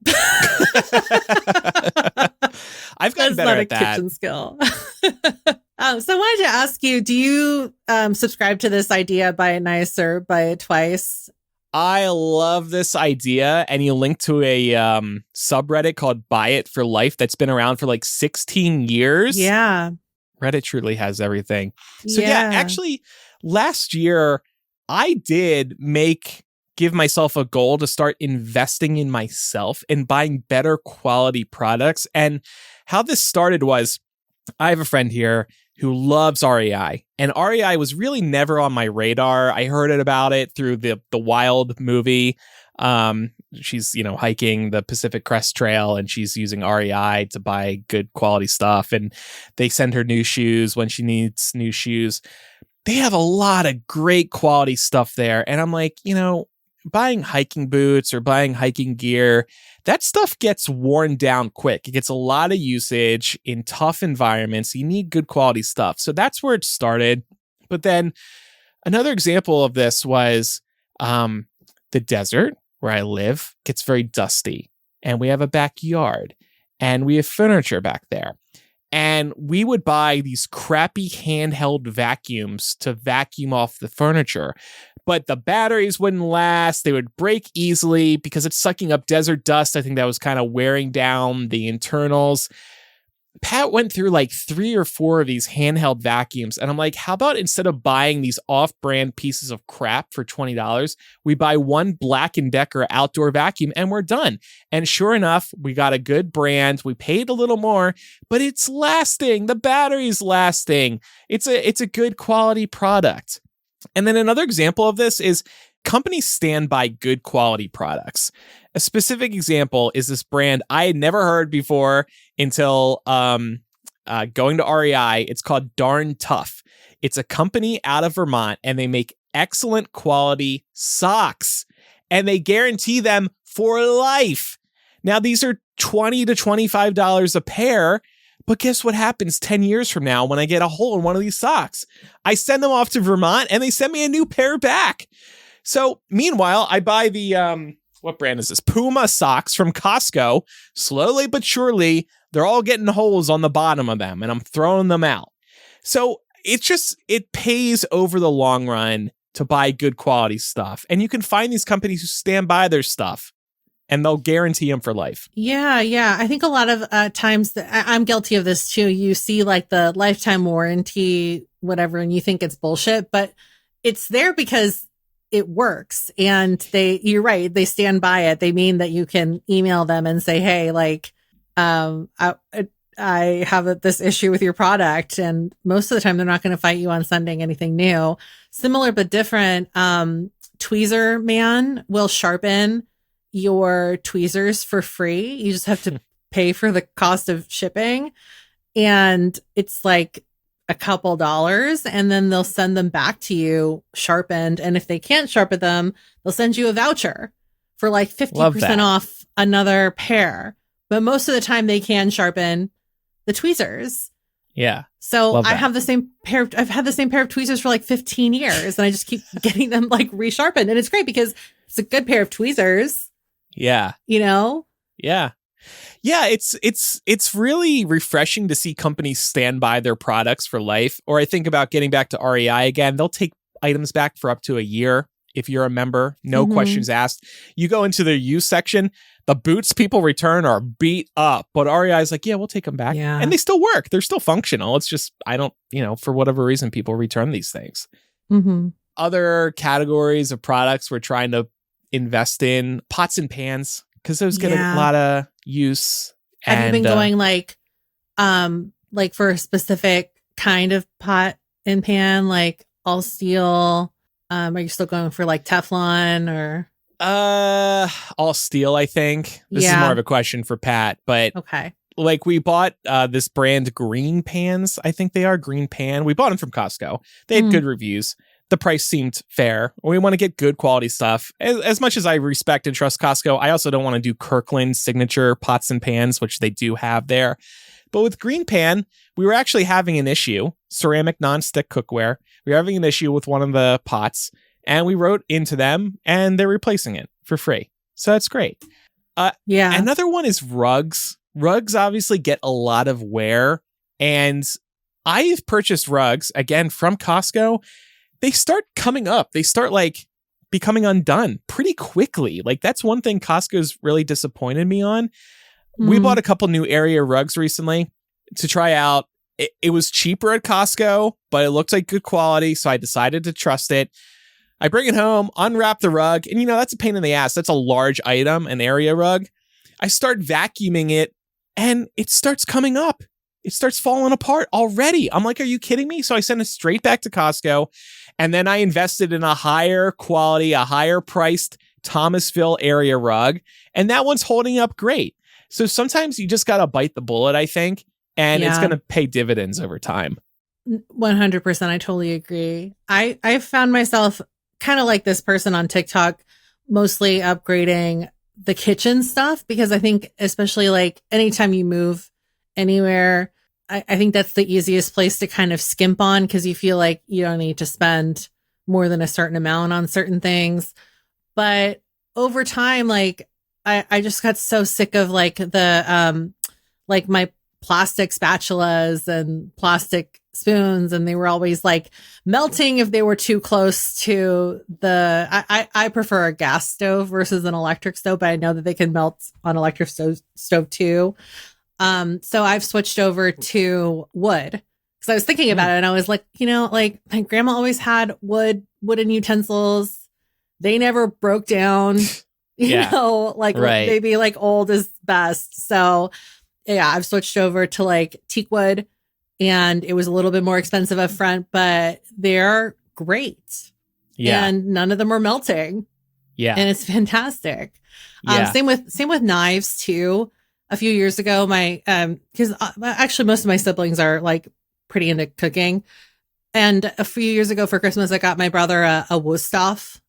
I've gotten better at that. Kitchen skill. So I wanted to ask you, do you subscribe to this idea, buy it nice or buy it twice? I love this idea. And you link to a subreddit called Buy It for Life that's been around for like 16 years. Yeah. Reddit truly has everything. So yeah, actually last year I did give myself a goal to start investing in myself and buying better quality products. And how this started was I have a friend here who loves REI, and REI was really never on my radar. I heard about it through the Wild movie. She's, hiking the Pacific Crest Trail, and she's using REI to buy good quality stuff. And they send her new shoes when she needs new shoes. They have a lot of great quality stuff there. And I'm like, buying hiking boots or buying hiking gear, that stuff gets worn down quick. It gets a lot of usage in tough environments. You need good quality stuff. So that's where it started. But then another example of this was the desert where I live gets very dusty, and we have a backyard, and we have furniture back there. And we would buy these crappy handheld vacuums to vacuum off the furniture. But the batteries wouldn't last. They would break easily because it's sucking up desert dust. I think that was kind of wearing down the internals. Pat went through like 3 or 4 of these handheld vacuums. And I'm like, how about instead of buying these off-brand pieces of crap for $20, we buy one Black & Decker outdoor vacuum and we're done. And sure enough, we got a good brand. We paid a little more, but it's lasting. The battery's lasting. It's a good quality product. And then another example of this is companies stand by good quality products. A specific example is this brand I had never heard before until going to REI. It's called Darn Tough. It's a company out of Vermont, and they make excellent quality socks, and they guarantee them for life. Now, these are $20 to $25 a pair. But guess what happens 10 years from now when I get a hole in one of these socks? I send them off to Vermont and they send me a new pair back. So meanwhile, I buy the, what brand is this? Puma socks from Costco. Slowly but surely, they're all getting holes on the bottom of them, and I'm throwing them out. So it pays over the long run to buy good quality stuff. And you can find these companies who stand by their stuff, and they'll guarantee them for life. Yeah. I think a lot of times I'm guilty of this too. You see like the lifetime warranty, whatever, and you think it's bullshit, but it's there because it works. And you're right. They stand by it. They mean that you can email them and say, hey, like, I have this issue with your product. And most of the time they're not going to fight you on sending anything new. Similar, but different. Tweezer Man will sharpen your tweezers for free. You just have to pay for the cost of shipping, and it's like a couple dollars, and then they'll send them back to you sharpened. And if they can't sharpen them, they'll send you a voucher for like 50% off another pair. But most of the time they can sharpen the tweezers. Yeah. So I have the same pair. I've had the same pair of tweezers for like 15 years, and I just keep getting them like resharpened. And it's great because it's a good pair of tweezers. Yeah. Yeah. Yeah, it's really refreshing to see companies stand by their products for life. Or I think about getting back to REI again. They'll take items back for up to a year if you're a member. No questions asked. You go into their used section, the boots people return are beat up, but REI is like, yeah, we'll take them back. Yeah. And they still work. They're still functional. It's just, I don't, for whatever reason, people return these things. Other categories of products we're trying to invest in, pots and pans, because those get a lot of use. Have you been going like for a specific kind of pot and pan, like all steel? Are you still going for like Teflon or? All steel, I think. This is more of a question for Pat, but okay. Like we bought this brand Green Pans. I think they are Green Pan. We bought them from Costco. They had good reviews. The price seemed fair. We want to get good quality stuff. As much as I respect and trust Costco, I also don't want to do Kirkland signature pots and pans, which they do have there. But with Green Pan, we were actually having an issue. Ceramic nonstick cookware. We were having an issue with one of the pots, and we wrote into them, and they're replacing it for free. So that's great. Another one is rugs. Rugs obviously get a lot of wear, and I've purchased rugs, again, from Costco. They start coming up. They start like becoming undone pretty quickly. Like that's one thing Costco's really disappointed me on. We bought a couple new area rugs recently to try out. It was cheaper at Costco, but it looked like good quality, so I decided to trust it. I bring it home, unwrap the rug, and that's a pain in the ass. That's a large item, an area rug. I start vacuuming it, and it starts coming up. It starts falling apart already. I'm like, are you kidding me? So I sent it straight back to Costco, and then I invested in a higher quality, a higher priced Thomasville area rug, and that one's holding up great. So sometimes you just got to bite the bullet, I think, and it's going to pay dividends over time. 100%. I totally agree. I found myself kind of like this person on TikTok, mostly upgrading the kitchen stuff, because I think especially like anytime you move anywhere, I think that's the easiest place to kind of skimp on, because you feel like you don't need to spend more than a certain amount on certain things. But over time, like I just got so sick of like the like my plastic spatulas and plastic spoons, and they were always like melting if they were too close to the I prefer a gas stove versus an electric stove, but I know that they can melt on electric stove too. So I've switched over to wood, because I was thinking about it, and I was like, like my grandma always had wooden utensils. They never broke down, like right. maybe like old is best. So yeah, I've switched over to like teak wood, and it was a little bit more expensive up front, but they're great. Yeah. And none of them are melting. Yeah. And it's fantastic. Yeah. Same with knives too. A few years ago, my because actually most of my siblings are like pretty into cooking, and a few years ago for Christmas, I got my brother a Wusthof,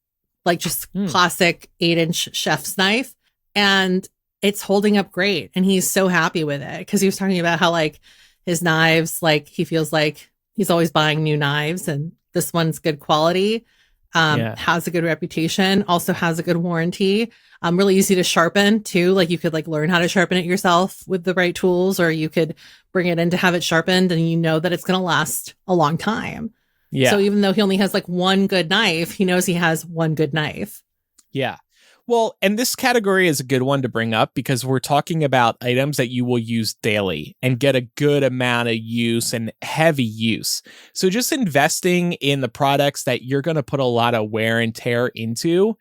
like just classic 8-inch chef's knife, and it's holding up great, and he's so happy with it, because he was talking about how like his knives, like he feels like he's always buying new knives, and this one's good quality. Has a good reputation, also has a good warranty. Really easy to sharpen too. Like you could like learn how to sharpen it yourself with the right tools, or you could bring it in to have it sharpened, and you know that it's going to last a long time. Yeah. So even though he only has like one good knife, he knows he has one good knife. Yeah. Well, and this category is a good one to bring up, because we're talking about items that you will use daily and get a good amount of use and heavy use. So just investing in the products that you're going to put a lot of wear and tear into,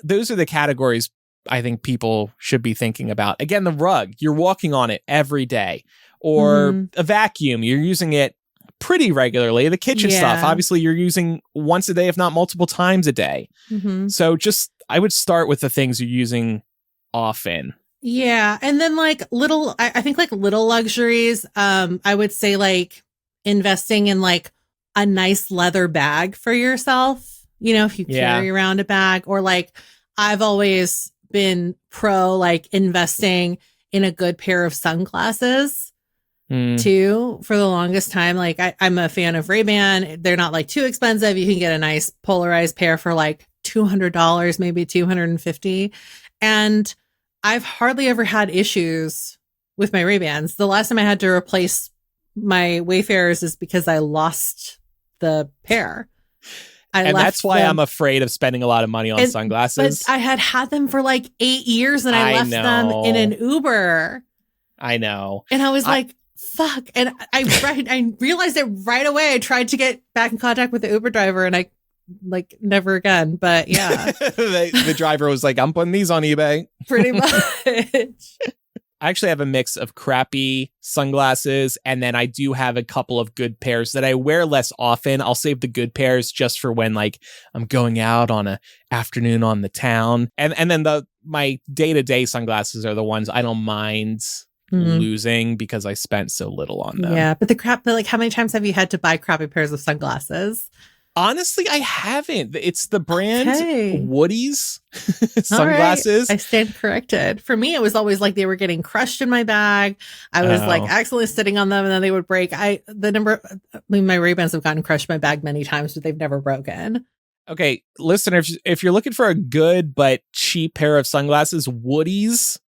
those are the categories I think people should be thinking about. Again, the rug, you're walking on it every day, or a vacuum, you're using it pretty regularly. The kitchen stuff, obviously you're using once a day, if not multiple times a day. So just, I would start with the things you're using often. Yeah. And then like I think like little luxuries, I would say like investing in like a nice leather bag for yourself, if you carry around a bag, or like I've always been pro like investing in a good pair of sunglasses too, for the longest time. Like I'm a fan of Ray-Ban. They're not like too expensive. You can get a nice polarized pair for like $200, maybe $250. And I've hardly ever had issues with my Ray-Bans. The last time I had to replace my Wayfarers is because I lost the pair. And that's why I'm afraid of spending a lot of money on sunglasses. But I had them for like 8 years, and I left them in an Uber. I know. And I was like, fuck. And I realized it right away. I tried to get back in contact with the Uber driver, and I like never again. But yeah. The driver was like, I'm putting these on eBay. Pretty much. I actually have a mix of crappy sunglasses, and then I do have a couple of good pairs that I wear less often. I'll save the good pairs just for when like I'm going out on a afternoon on the town. And then my day-to-day sunglasses are the ones I don't mind losing because I spent so little on them. Yeah, but like how many times have you had to buy crappy pairs of sunglasses? Honestly, I haven't. It's the brand Okay. Woody's sunglasses. Right. I stand corrected. For me, it was always like they were getting crushed in my bag. I was like accidentally sitting on them and then they would break. My Ray-Bans have gotten crushed in my bag many times, but they've never broken. Okay, listeners, if you're looking for a good but cheap pair of sunglasses, Woody's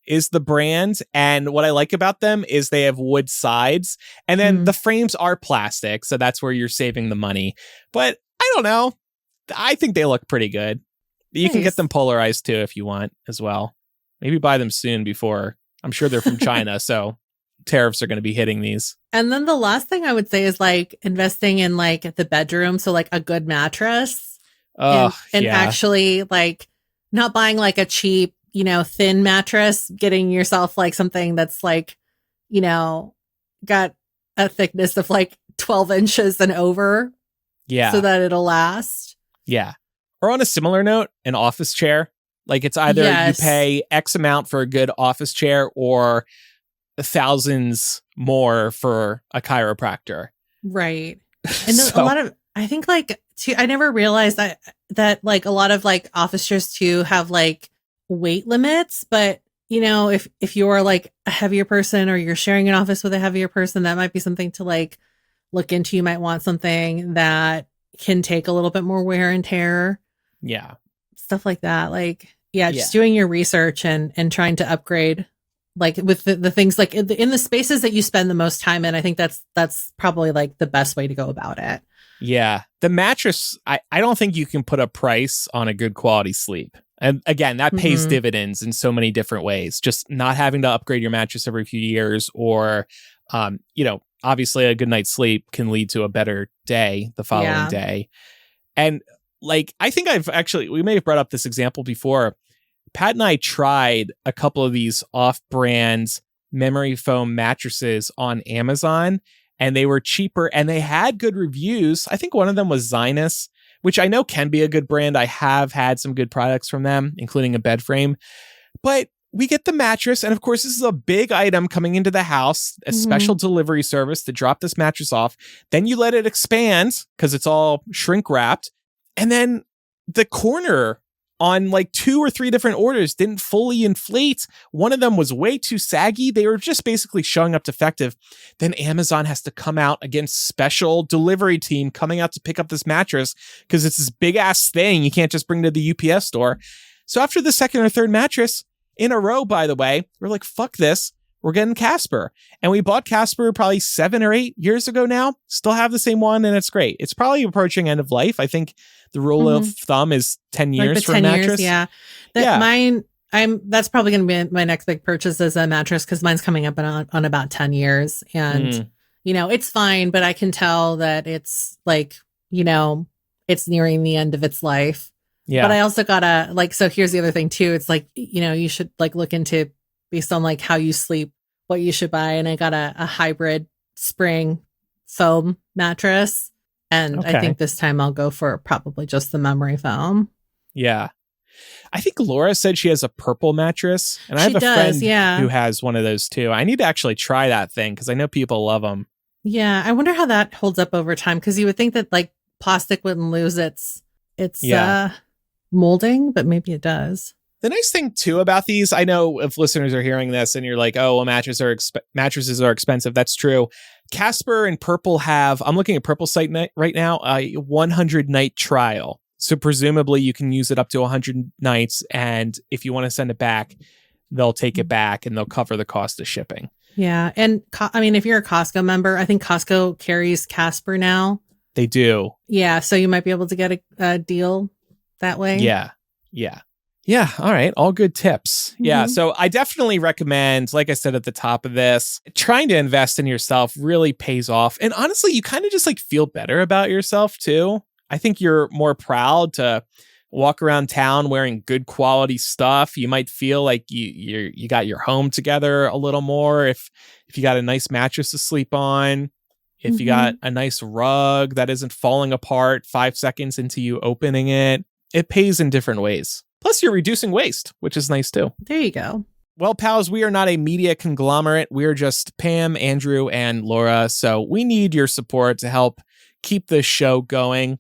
is the brand. And what I like about them is they have wood sides, and then the frames are plastic. So that's where you're saving the money. But I don't know. I think they look pretty good. You can get them polarized too if you want as well. Maybe buy them soon before. I'm sure they're from China. So tariffs are going to be hitting these. And then the last thing I would say is like investing in like the bedroom. So like a good mattress. And actually like not buying like a cheap, thin mattress, getting yourself like something that's like, got a thickness of like 12 inches and over. Yeah. So that it'll last. Yeah. Or on a similar note, an office chair. Like it's either you pay X amount for a good office chair or thousands more for a chiropractor. Right. And a lot of, I think like I never realized that like a lot of like office chairs too have like weight limits, but if you're like a heavier person or you're sharing an office with a heavier person, that might be something to like look into. You might want something that can take a little bit more wear and tear. Yeah. Stuff like that. Like, just doing your research and trying to upgrade like with the things like in the spaces that you spend the most time in. I think that's probably like the best way to go about it. Yeah. The mattress, I don't think you can put a price on a good quality sleep. And again, that pays dividends in so many different ways. Just not having to upgrade your mattress every few years or, obviously a good night's sleep can lead to a better day the following day. And like, I think we may have brought up this example before. Pat and I tried a couple of these off-brand memory foam mattresses on Amazon, and they were cheaper and they had good reviews. I think one of them was Zinus, which I know can be a good brand. I have had some good products from them, including a bed frame. But we get the mattress, and of course, this is a big item coming into the house, a special delivery service to drop this mattress off. Then you let it expand because it's all shrink wrapped. And then the corner on like 2 or 3 different orders didn't fully inflate. One of them was way too saggy. They were just basically showing up defective. Then Amazon has to come out against special delivery team coming out to pick up this mattress because it's this big ass thing you can't just bring to the UPS store. So after the second or third mattress in a row, by the way, we're like, fuck this. We're getting Casper. And we bought Casper probably 7 or 8 years ago now. Still have the same one, and it's great. It's probably approaching end of life. I think the rule of thumb is 10 years like for a mattress. Mine, that's probably going to be my next big purchase as a mattress because mine's coming up on about 10 years. And, it's fine, but I can tell that it's like, it's nearing the end of its life. Yeah. But I also gotta so here's the other thing too. It's like, you should like look into based on like how you sleep, what you should buy. And I got a hybrid spring foam mattress. And I think this time I'll go for probably just the memory foam. Yeah. I think Laura said she has a purple mattress. And I have a friend who has one of those too. I need to actually try that thing because I know people love them. Yeah. I wonder how that holds up over time because you would think that like plastic wouldn't lose its molding, but maybe it does. The nice thing too about these, I know if listeners are hearing this and you're like, oh, well, mattresses are expensive. That's true. Casper and Purple have, I'm looking at Purple site right now, a 100 night trial. So presumably you can use it up to 100 nights. And if you want to send it back, they'll take it back and they'll cover the cost of shipping. Yeah. And if you're a Costco member, I think Costco carries Casper now. They do. Yeah. So you might be able to get a deal that way. Yeah. Yeah. Yeah. All right. All good tips. Yeah. So I definitely recommend, like I said at the top of this, trying to invest in yourself really pays off. And honestly, you kind of just like feel better about yourself too. I think you're more proud to walk around town wearing good quality stuff. You might feel like you got your home together a little more if you got a nice mattress to sleep on, if you got a nice rug that isn't falling apart 5 seconds into you opening it. It pays in different ways. Plus, you're reducing waste, which is nice too. There you go. Well, pals, we are not a media conglomerate. We're just Pam, Andrew, and Laura. So we need your support to help keep this show going.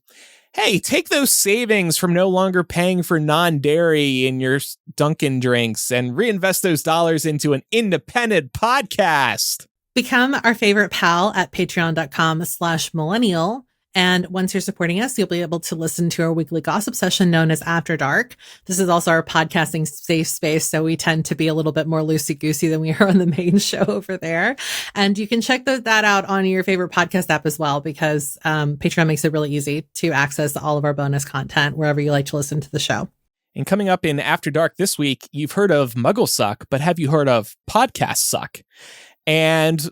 Hey, take those savings from no longer paying for non-dairy in your Dunkin drinks and reinvest those dollars into an independent podcast. Become our favorite pal at patreon.com/millennial. And once you're supporting us, you'll be able to listen to our weekly gossip session known as After Dark. This is also our podcasting safe space, so we tend to be a little bit more loosey-goosey than we are on the main show over there. And you can check that out on your favorite podcast app as well, because Patreon makes it really easy to access all of our bonus content wherever you like to listen to the show. And coming up in After Dark this week, you've heard of Muggle Suck, but have you heard of Podcast Suck? And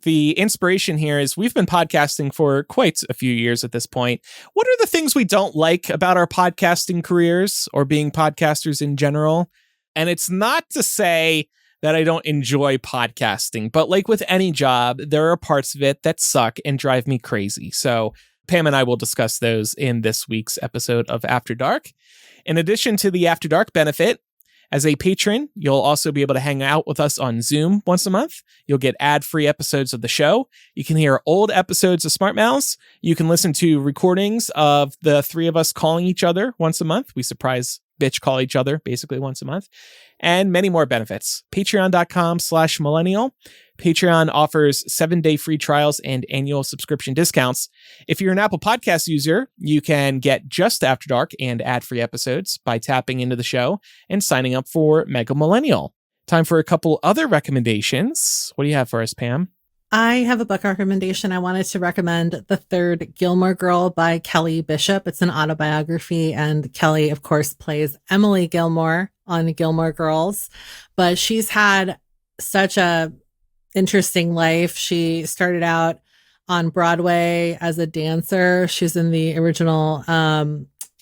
the inspiration here is we've been podcasting for quite a few years at this point. What are the things we don't like about our podcasting careers or being podcasters in general? And it's not to say that I don't enjoy podcasting, but like with any job, there are parts of it that suck and drive me crazy. So Pam and I will discuss those in this week's episode of After Dark. In addition to the After Dark benefit, as a patron, you'll also be able to hang out with us on Zoom once a month. You'll get ad-free episodes of the show. You can hear old episodes of Smart Mouths. You can listen to recordings of the three of us calling each other once a month. We surprise bitch call each other basically once a month. And many more benefits. Patreon.com/millennial. Patreon offers 7-day free trials and annual subscription discounts. If you're an Apple Podcast user, you can get just After Dark and ad-free episodes by tapping into the show and signing up for Mega Millennial. Time for a couple other recommendations. What do you have for us, Pam? I have a book recommendation. I wanted to recommend The Third Gilmore Girl by Kelly Bishop. It's an autobiography, and Kelly, of course, plays Emily Gilmore on Gilmore Girls. But she's had such a interesting life. She started out on Broadway as a dancer. She's in the original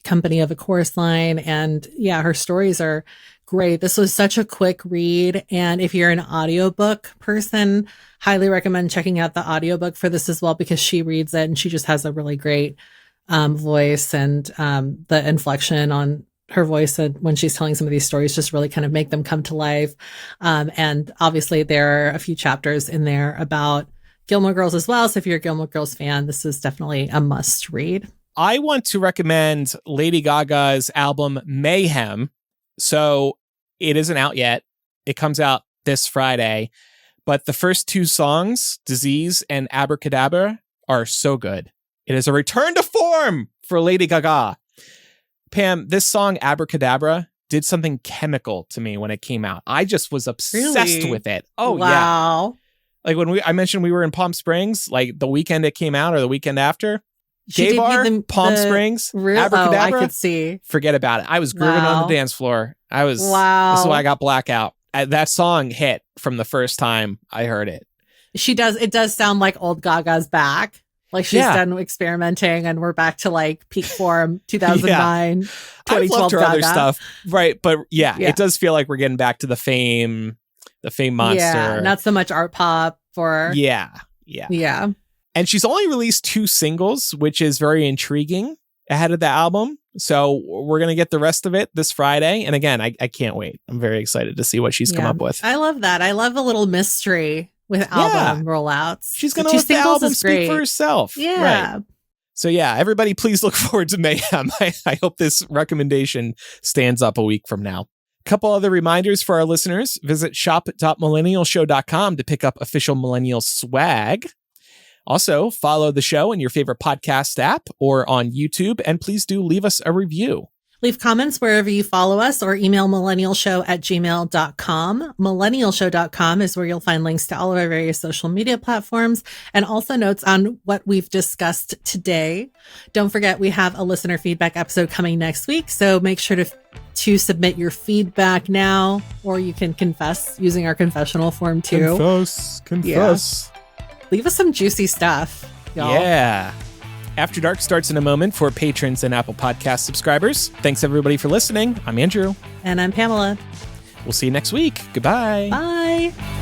company of a chorus line. And yeah, her stories are great. This was such a quick read. And if you're an audiobook person, highly recommend checking out the audiobook for this as well, because she reads it and she just has a really great voice, and the inflection on her voice and when she's telling some of these stories just really kind of make them come to life. And obviously there are a few chapters in there about Gilmore Girls as well. So if you're a Gilmore Girls fan, this is definitely a must read. I want to recommend Lady Gaga's album Mayhem. So it isn't out yet. It comes out this Friday, but the first two songs, Disease and Abracadabra, are so good. It is a return to form for Lady Gaga. Pam, this song Abracadabra did something chemical to me when it came out. I just was obsessed with it. Oh, wow. Yeah. Like I mentioned we were in Palm Springs, like the weekend it came out or the weekend after. She Gay bar, Palm Springs, Abracadabra. I could see. Forget about it. I was grooving on the dance floor. This is why I got blackout. That song hit from the first time I heard it. It does sound like old Gaga's back. Like she's done experimenting and we're back to like peak form 2009, 2012 I've loved her Gaga. other stuff. Right. But yeah, it does feel like we're getting back to the fame monster. Yeah, not so much art pop for. Yeah. And she's only released 2 singles, which is very intriguing ahead of the album. So we're going to get the rest of it this Friday. And again, I can't wait. I'm very excited to see what she's come up with. I love that. I love a little mystery with album rollouts. She's going to let the album speak for herself. Yeah. Right. So yeah, everybody please look forward to Mayhem. I hope this recommendation stands up a week from now. A couple other reminders for our listeners. Visit shop.millennialshow.com to pick up official Millennial swag. Also, follow the show in your favorite podcast app or on YouTube, and please do leave us a review. Leave comments wherever you follow us or email millennialshow@gmail.com. Millennialshow.com is where you'll find links to all of our various social media platforms and also notes on what we've discussed today. Don't forget, we have a listener feedback episode coming next week, so make sure to submit your feedback now, or you can confess using our confessional form too. Confess. Yeah. Leave us some juicy stuff, y'all. Yeah. After Dark starts in a moment for patrons and Apple Podcast subscribers. Thanks, everybody, for listening. I'm Andrew. And I'm Pamela. We'll see you next week. Goodbye. Bye.